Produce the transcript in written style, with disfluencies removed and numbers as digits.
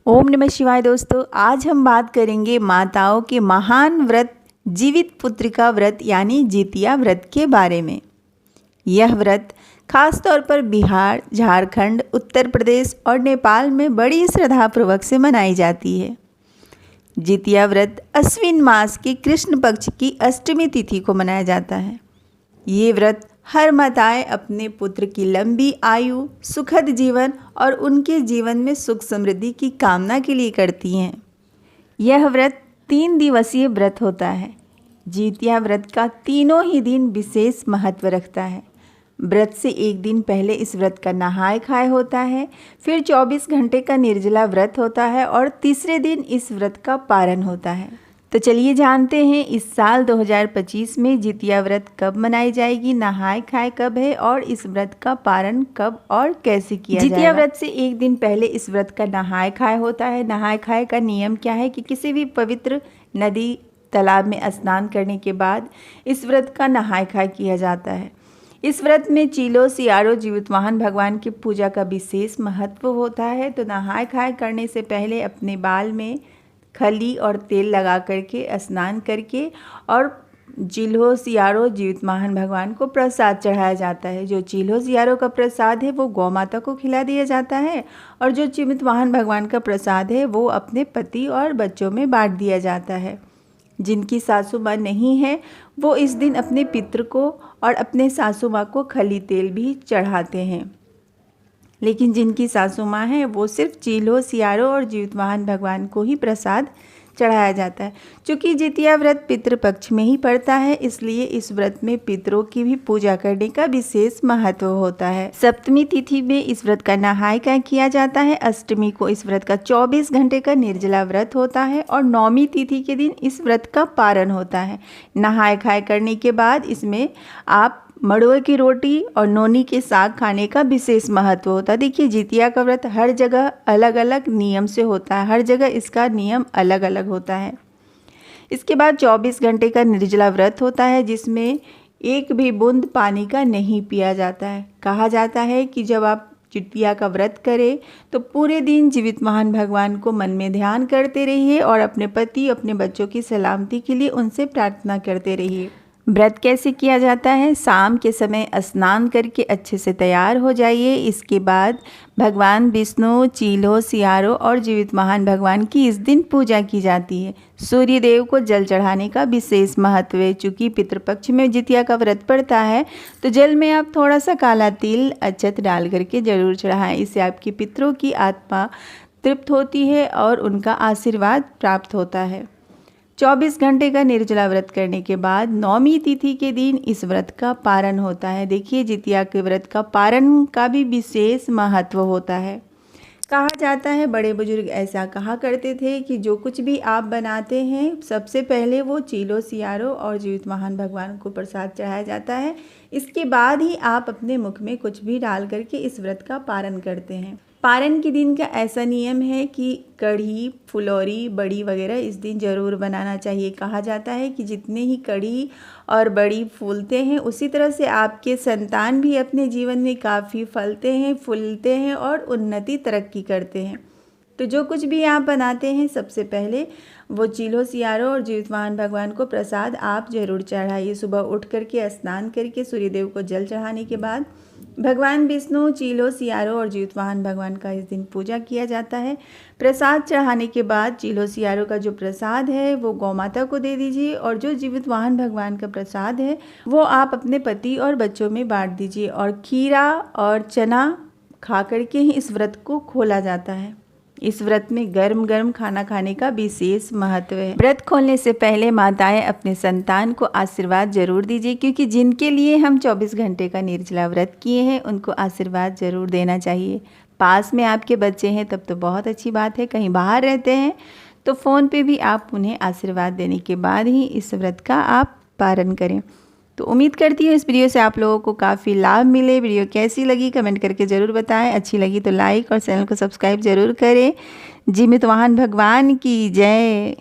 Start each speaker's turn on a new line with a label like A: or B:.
A: ओम नमः शिवाय। दोस्तों, आज हम बात करेंगे माताओं के महान व्रत जीवित पुत्रिका व्रत यानी जितिया व्रत के बारे में। यह व्रत खास तौर पर बिहार, झारखंड, उत्तर प्रदेश और नेपाल में बड़ी श्रद्धापूर्वक से मनाई जाती है। जितिया व्रत अश्विन मास के कृष्ण पक्ष की अष्टमी तिथि को मनाया जाता है। ये व्रत हर माताएं अपने पुत्र की लंबी आयु, सुखद जीवन और उनके जीवन में सुख समृद्धि की कामना के लिए करती हैं। यह व्रत 3 दिवसीय व्रत होता है। जितिया व्रत का तीनों ही दिन विशेष महत्व रखता है। व्रत से एक दिन पहले इस व्रत का नहाय खाए होता है, फिर 24 घंटे का निर्जला व्रत होता है और तीसरे दिन इस व्रत का पारण होता है। तो चलिए जानते हैं इस साल 2025 में जितिया व्रत कब मनाई जाएगी, नहाय खाए कब है और इस व्रत का पारण कब और कैसे किया जाएगा। जितिया व्रत से एक दिन पहले इस व्रत का नहाय खाए होता है। नहाय खाए का नियम क्या है कि किसी भी पवित्र नदी, तालाब में स्नान करने के बाद इस व्रत का नहाय खाए किया जाता है। इस व्रत में चीलो, सियारो, जीवित वाहन भगवान की पूजा का विशेष महत्व होता है। तो नहाय खाए करने से पहले अपने बाल में खली और तेल लगा करके स्नान करके और चिल्हो, सियारो, जीवित वाहन भगवान को प्रसाद चढ़ाया जाता है। जो चिल्हो सियारो का प्रसाद है वो गौ माता को खिला दिया जाता है और जो जीवित वाहन भगवान का प्रसाद है वो अपने पति और बच्चों में बांट दिया जाता है। जिनकी सासू माँ नहीं है वो इस दिन अपने पितृ को और अपने सासू माँ को खली तेल भी चढ़ाते हैं। लेकिन जिनकी सासू माँ है वो सिर्फ चीलो, सियारो और जीवित वाहन भगवान को ही प्रसाद चढ़ाया जाता है। चूँकि जितिया व्रत पितृपक्ष में ही पड़ता है, इसलिए इस व्रत में पितरों की भी पूजा करने का विशेष महत्व होता है। सप्तमी तिथि में इस व्रत का नहाय खाए किया जाता है। अष्टमी को इस व्रत का 24 घंटे का निर्जला व्रत होता है और नौमी तिथि के दिन इस व्रत का पारण होता है। नहाय खाए करने के बाद इसमें आप मड़ुए की रोटी और नोनी के साग खाने का विशेष महत्व होता है। देखिए, जितिया का व्रत हर जगह अलग अलग नियम से होता है, हर जगह इसका नियम अलग अलग होता है। इसके बाद 24 घंटे का निर्जला व्रत होता है जिसमें एक भी बूंद पानी का नहीं पिया जाता है। कहा जाता है कि जब आप जितिया का व्रत करें तो पूरे दिन जीवित वाहन भगवान को मन में ध्यान करते रहिए और अपने पति, अपने बच्चों की सलामती के लिए उनसे प्रार्थना करते रहिए। व्रत कैसे किया जाता है? शाम के समय स्नान करके अच्छे से तैयार हो जाइए। इसके बाद भगवान विष्णु, चीलो, सियारो और जीवित वाहन भगवान की इस दिन पूजा की जाती है। सूर्य देव को जल चढ़ाने का विशेष महत्व है। चूँकि पितृपक्ष में जितिया का व्रत पड़ता है तो जल में आप थोड़ा सा काला तिल, अक्षत डाल करके जरूर चढ़ाएं। इससे आपकी पितरों की आत्मा तृप्त होती है और उनका आशीर्वाद प्राप्त होता है। 24 घंटे का निर्जला व्रत करने के बाद नौमी तिथि के दिन इस व्रत का पारण होता है। देखिए, जितिया के व्रत का पारण का भी विशेष महत्व होता है। कहा जाता है, बड़े बुजुर्ग ऐसा कहा करते थे कि जो कुछ भी आप बनाते हैं सबसे पहले वो चीलो, सियारो और जीवित वाहन भगवान को प्रसाद चढ़ाया जाता है। इसके बाद ही आप अपने मुख में कुछ भी डाल करके इस व्रत का पारण करते हैं। पारण के दिन का ऐसा नियम है कि कढ़ी, फुलौरी, बड़ी वगैरह इस दिन ज़रूर बनाना चाहिए। कहा जाता है कि जितने ही कढ़ी और बड़ी फूलते हैं उसी तरह से आपके संतान भी अपने जीवन में काफ़ी फलते हैं, फूलते हैं और उन्नति तरक्की करते हैं। तो जो कुछ भी आप बनाते हैं सबसे पहले वो चीलो, सियारो और जीवित वाहन भगवान को प्रसाद आप जरूर चढ़ाइए। सुबह उठ करके स्नान करके सूर्यदेव को जल चढ़ाने के बाद भगवान विष्णु, चीलो, सियारो और जीवित वाहन भगवान का इस दिन पूजा किया जाता है। प्रसाद चढ़ाने के बाद चीलो, सियारो का जो प्रसाद है वो गौ माता को दे दीजिए और जो जीवित वाहन भगवान का प्रसाद है वो आप अपने पति और बच्चों में बांट दीजिए। और खीरा और चना खा करके ही इस व्रत को खोला जाता है। इस व्रत में गर्म गर्म खाना खाने का विशेष महत्व है। व्रत खोलने से पहले माताएं अपने संतान को आशीर्वाद जरूर दीजिए, क्योंकि जिनके लिए हम 24 घंटे का निर्जला व्रत किए हैं उनको आशीर्वाद जरूर देना चाहिए। पास में आपके बच्चे हैं तब तो बहुत अच्छी बात है, कहीं बाहर रहते हैं तो फ़ोन पे भी आप उन्हें आशीर्वाद देने के बाद ही इस व्रत का आप पारण करें। तो उम्मीद करती हूँ इस वीडियो से आप लोगों को काफ़ी लाभ मिले। वीडियो कैसी लगी कमेंट करके ज़रूर बताएं। अच्छी लगी तो लाइक और चैनल को सब्सक्राइब ज़रूर करें। जीवित वाहन भगवान की जय।